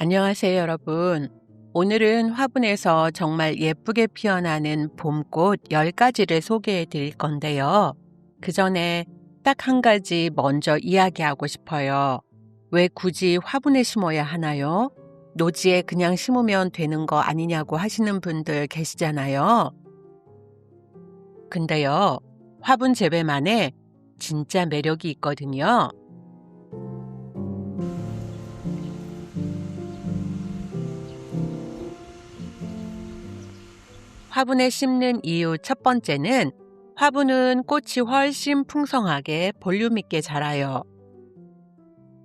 안녕하세요, 여러분. 오늘은 화분에서 정말 예쁘게 피어나는 봄꽃 10가지를 소개해 드릴 건데요. 그 전에 딱 한 가지 먼저 이야기하고 싶어요. 왜 굳이 화분에 심어야 하나요? 노지에 그냥 심으면 되는 거 아니냐고 하시는 분들 계시잖아요. 근데요, 화분 재배만에 진짜 매력이 있거든요. 화분에 심는 이유 첫 번째는 화분은 꽃이 훨씬 풍성하게 볼륨 있게 자라요.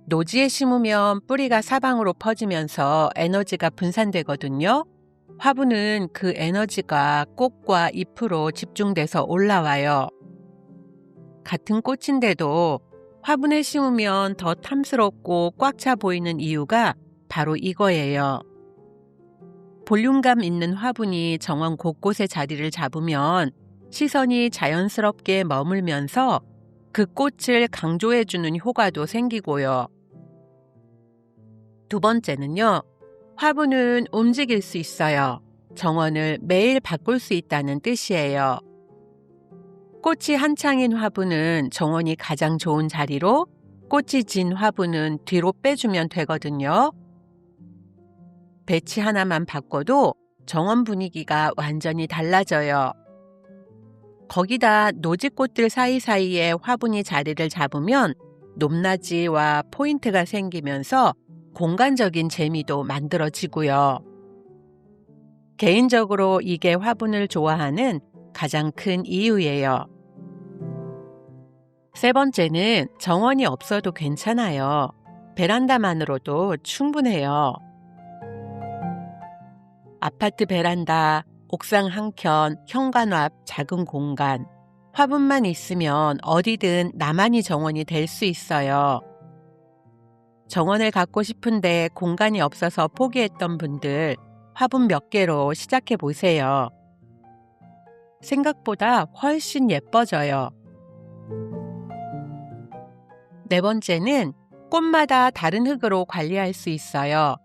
노지에 심으면 뿌리가 사방으로 퍼지면서 에너지가 분산되거든요. 화분은 그 에너지가 꽃과 잎으로 집중돼서 올라와요. 같은 꽃인데도 화분에 심으면 더 탐스럽고 꽉 차 보이는 이유가 바로 이거예요. 볼륨감 있는 화분이 정원 곳곳에 자리를 잡으면 시선이 자연스럽게 머물면서 그 꽃을 강조해주는 효과도 생기고요. 두 번째는요, 화분은 움직일 수 있어요. 정원을 매일 바꿀 수 있다는 뜻이에요. 꽃이 한창인 화분은 정원이 가장 좋은 자리로, 꽃이 진 화분은 뒤로 빼주면 되거든요. 배치 하나만 바꿔도 정원 분위기가 완전히 달라져요. 거기다 노지꽃들 사이사이에 화분이 자리를 잡으면 높낮이와 포인트가 생기면서 공간적인 재미도 만들어지고요. 개인적으로 이게 화분을 좋아하는 가장 큰 이유예요. 세 번째는 정원이 없어도 괜찮아요. 베란다만으로도 충분해요. 아파트 베란다, 옥상 한켠, 현관 앞 작은 공간, 화분만 있으면 어디든 나만이 정원이 될 수 있어요. 정원을 갖고 싶은데 공간이 없어서 포기했던 분들, 화분 몇 개로 시작해 보세요. 생각보다 훨씬 예뻐져요. 네 번째는 꽃마다 다른 흙으로 관리할 수 있어요.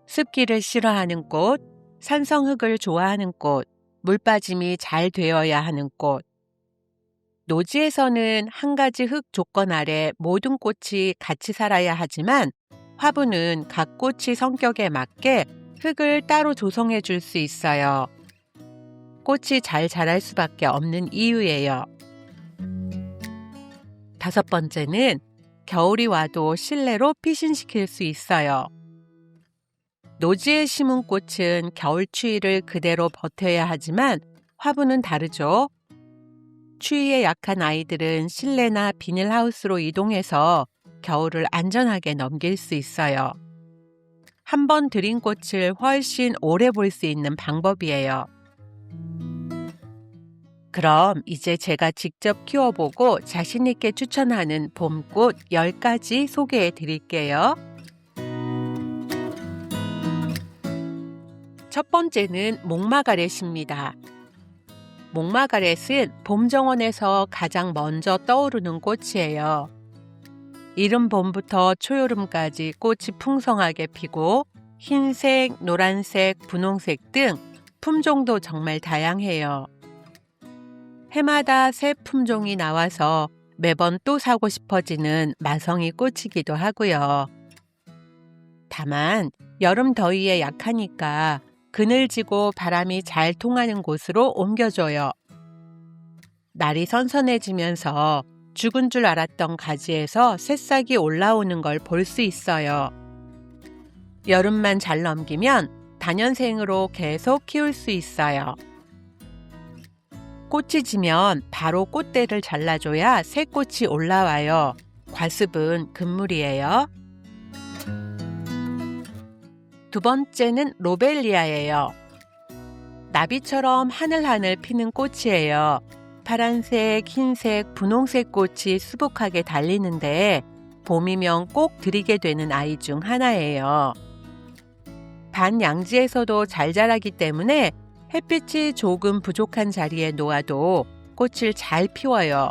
습기를 싫어하는 꽃, 산성흙을 좋아하는 꽃, 물 빠짐이 잘 되어야 하는 꽃. 노지에서는 한 가지 흙 조건 아래 모든 꽃이 같이 살아야 하지만 화분은 각 꽃이 성격에 맞게 흙을 따로 조성해 줄 수 있어요. 꽃이 잘 자랄 수밖에 없는 이유예요. 다섯 번째는 겨울이 와도 실내로 피신시킬 수 있어요. 노지에 심은 꽃은 겨울 추위를 그대로 버텨야 하지만 화분은 다르죠. 추위에 약한 아이들은 실내나 비닐하우스로 이동해서 겨울을 안전하게 넘길 수 있어요. 한 번 들인 꽃을 훨씬 오래 볼 수 있는 방법이에요. 그럼 이제 제가 직접 키워보고 자신 있게 추천하는 봄꽃 10가지 소개해 드릴게요. 첫 번째는 목마가렛입니다. 목마가렛은 봄 정원에서 가장 먼저 떠오르는 꽃이에요. 이른 봄부터 초여름까지 꽃이 풍성하게 피고 흰색, 노란색, 분홍색 등 품종도 정말 다양해요. 해마다 새 품종이 나와서 매번 또 사고 싶어지는 마성이 꽃이기도 하고요. 다만 여름 더위에 약하니까 그늘지고 바람이 잘 통하는 곳으로 옮겨줘요. 날이 선선해지면서 죽은 줄 알았던 가지에서 새싹이 올라오는 걸 볼 수 있어요. 여름만 잘 넘기면 다년생으로 계속 키울 수 있어요. 꽃이 지면 바로 꽃대를 잘라줘야 새 꽃이 올라와요. 과습은 금물이에요. 두 번째는 로벨리아예요. 나비처럼 하늘하늘 피는 꽃이에요. 파란색, 흰색, 분홍색 꽃이 수북하게 달리는데 봄이면 꼭 들이게 되는 아이 중 하나예요. 반양지에서도 잘 자라기 때문에 햇빛이 조금 부족한 자리에 놓아도 꽃을 잘 피워요.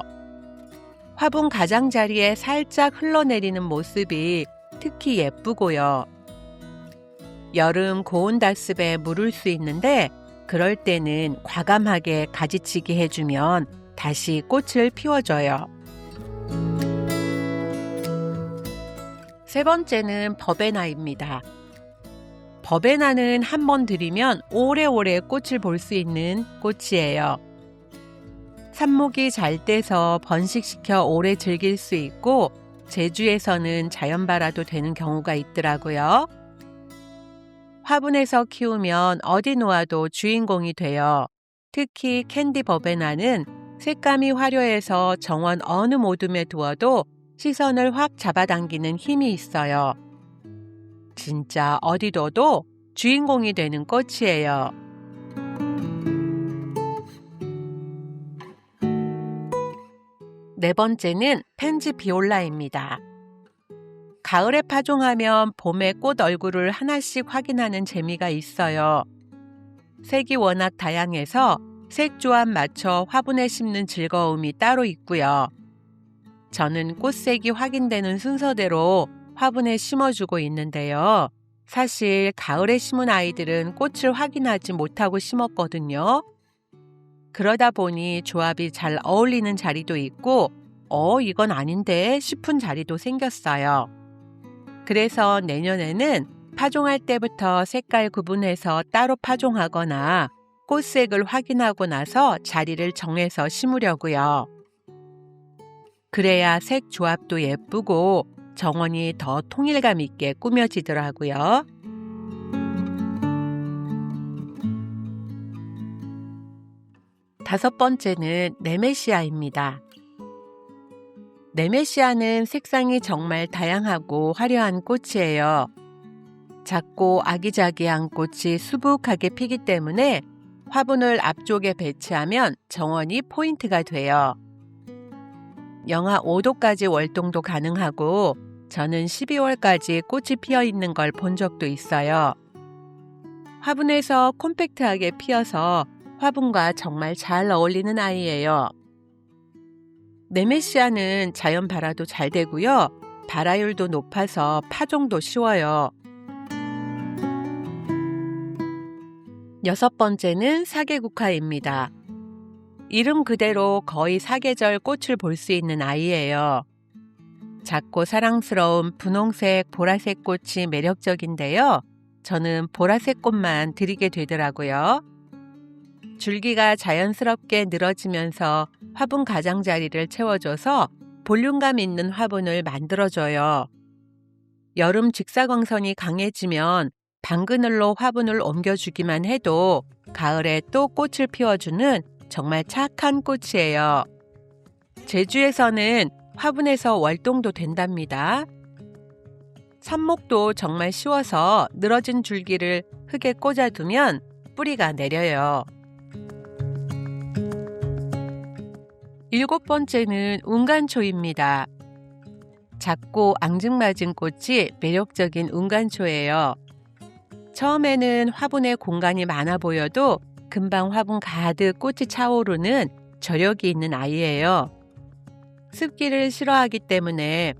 화분 가장자리에 살짝 흘러내리는 모습이 특히 예쁘고요. 여름 고온 다습에 물을 수 있는데 그럴 때는 과감하게 가지치기 해주면 다시 꽃을 피워줘요. 세 번째는 버베나입니다. 버베나는 한 번 들이면 오래오래 꽃을 볼 수 있는 꽃이에요. 삽목이 잘 떼서 번식시켜 오래 즐길 수 있고 제주에서는 자연발화도 되는 경우가 있더라고요. 화분에서 키우면 어디 놓아도 주인공이 돼요. 특히 캔디 버베나는 색감이 화려해서 정원 어느 모둠에 두어도 시선을 확 잡아당기는 힘이 있어요. 진짜 어디 둬도 주인공이 되는 꽃이에요. 네 번째는 펜지 비올라입니다. 가을에 파종하면 봄에 꽃 얼굴을 하나씩 확인하는 재미가 있어요. 색이 워낙 다양해서 색 조합 맞춰 화분에 심는 즐거움이 따로 있고요. 저는 꽃색이 확인되는 순서대로 화분에 심어주고 있는데요. 사실 가을에 심은 아이들은 꽃을 확인하지 못하고 심었거든요. 그러다 보니 조합이 잘 어울리는 자리도 있고 이건 아닌데 싶은 자리도 생겼어요. 그래서 내년에는 파종할 때부터 색깔 구분해서 따로 파종하거나 꽃색을 확인하고 나서 자리를 정해서 심으려고요. 그래야 색 조합도 예쁘고 정원이 더 통일감 있게 꾸며지더라고요. 다섯 번째는 네메시아입니다. 네메시아는 색상이 정말 다양하고 화려한 꽃이에요. 작고 아기자기한 꽃이 수북하게 피기 때문에 화분을 앞쪽에 배치하면 정원이 포인트가 돼요. 영하 5도까지 월동도 가능하고 저는 12월까지 꽃이 피어 있는 걸 본 적도 있어요. 화분에서 콤팩트하게 피어서 화분과 정말 잘 어울리는 아이예요. 네메시아는 자연 발화도 잘 되고요. 발화율도 높아서 파종도 쉬워요. 여섯 번째는 사계국화입니다. 이름 그대로 거의 사계절 꽃을 볼 수 있는 아이예요. 작고 사랑스러운 분홍색, 보라색 꽃이 매력적인데요. 저는 보라색 꽃만 드리게 되더라고요. 줄기가 자연스럽게 늘어지면서 화분 가장자리를 채워줘서 볼륨감 있는 화분을 만들어줘요. 여름 직사광선이 강해지면 방그늘로 화분을 옮겨주기만 해도 가을에 또 꽃을 피워주는 정말 착한 꽃이에요. 제주에서는 화분에서 월동도 된답니다. 삽목도 정말 쉬워서 늘어진 줄기를 흙에 꽂아두면 뿌리가 내려요. 일곱 번째는 운간초입니다. 작고 앙증맞은 꽃이 매력적인 운간초예요. 처음에는 화분에 공간이 많아 보여도 금방 화분 가득 꽃이 차오르는 저력이 있는 아이예요. 습기를 싫어하기 때문에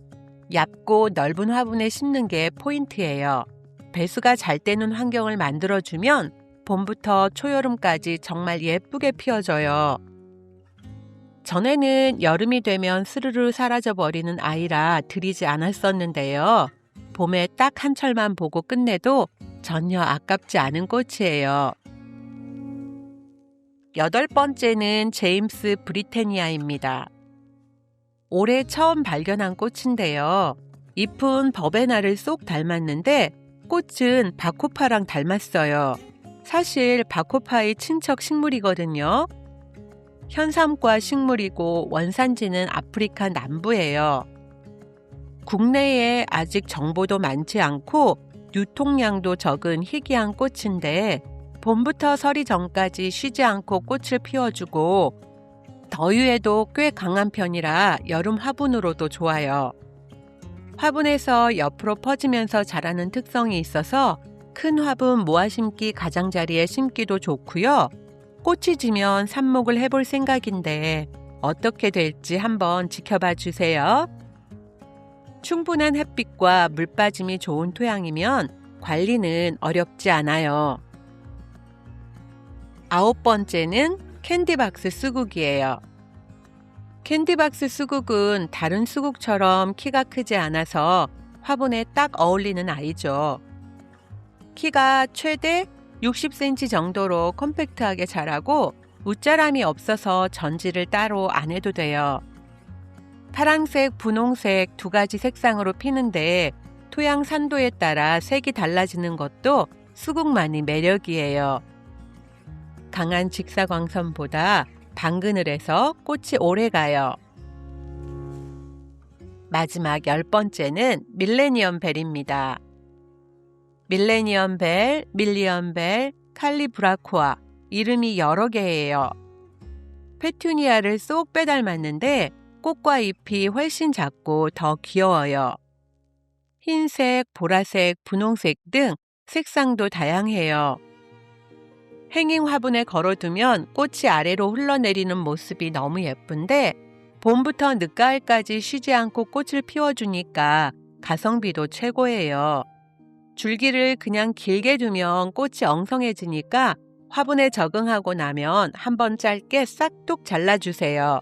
얇고 넓은 화분에 심는 게 포인트예요. 배수가 잘 되는 환경을 만들어주면 봄부터 초여름까지 정말 예쁘게 피어져요. 전에는 여름이 되면 스르르 사라져버리는 아이라 들이지 않았었는데요. 봄에 딱 한 철만 보고 끝내도 전혀 아깝지 않은 꽃이에요. 여덟 번째는 제임스 브리테니아입니다. 올해 처음 발견한 꽃인데요. 잎은 버베나를 쏙 닮았는데 꽃은 바코파랑 닮았어요. 사실 바코파의 친척 식물이거든요. 현삼과 식물이고 원산지는 아프리카 남부예요. 국내에 아직 정보도 많지 않고 유통량도 적은 희귀한 꽃인데 봄부터 서리 전까지 쉬지 않고 꽃을 피워주고 더위에도 꽤 강한 편이라 여름 화분으로도 좋아요. 화분에서 옆으로 퍼지면서 자라는 특성이 있어서 큰 화분 모아심기 가장자리에 심기도 좋고요. 꽃이 지면 삽목을 해볼 생각인데 어떻게 될지 한번 지켜봐 주세요. 충분한 햇빛과 물 빠짐이 좋은 토양이면 관리는 어렵지 않아요. 9번째는 캔디박스 수국이에요. 캔디박스 수국은 다른 수국처럼 키가 크지 않아서 화분에 딱 어울리는 아이죠. 키가 최대 60cm 정도로 컴팩트하게 자라고 웃자람이 없어서 전지를 따로 안 해도 돼요. 파랑색, 분홍색 두 가지 색상으로 피는데 토양 산도에 따라 색이 달라지는 것도 수국만이 매력이에요. 강한 직사광선보다 방그늘해서 꽃이 오래 가요. 마지막 10번째는 밀레니엄 벨입니다. 밀레니엄 벨, 밀리엄 벨, 칼리브라코아 이름이 여러 개예요. 페투니아를 쏙 빼닮았는데 꽃과 잎이 훨씬 작고 더 귀여워요. 흰색, 보라색, 분홍색 등 색상도 다양해요. 행잉 화분에 걸어두면 꽃이 아래로 흘러내리는 모습이 너무 예쁜데 봄부터 늦가을까지 쉬지 않고 꽃을 피워주니까 가성비도 최고예요. 줄기를 그냥 길게 두면 꽃이 엉성해지니까 화분에 적응하고 나면 한번 짧게 싹둑 잘라주세요.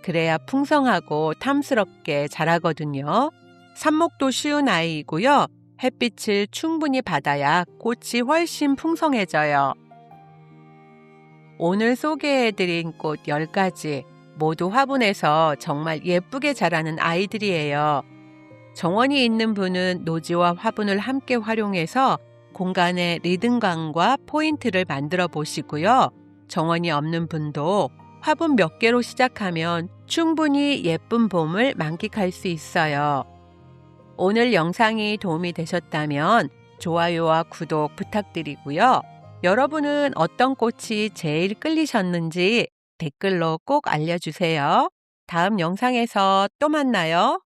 그래야 풍성하고 탐스럽게 자라거든요. 삽목도 쉬운 아이이고요. 햇빛을 충분히 받아야 꽃이 훨씬 풍성해져요. 오늘 소개해드린 꽃 10가지 모두 화분에서 정말 예쁘게 자라는 아이들이에요. 정원이 있는 분은 노지와 화분을 함께 활용해서 공간의 리듬감과 포인트를 만들어 보시고요. 정원이 없는 분도 화분 몇 개로 시작하면 충분히 예쁜 봄을 만끽할 수 있어요. 오늘 영상이 도움이 되셨다면 좋아요와 구독 부탁드리고요. 여러분은 어떤 꽃이 제일 끌리셨는지 댓글로 꼭 알려주세요. 다음 영상에서 또 만나요.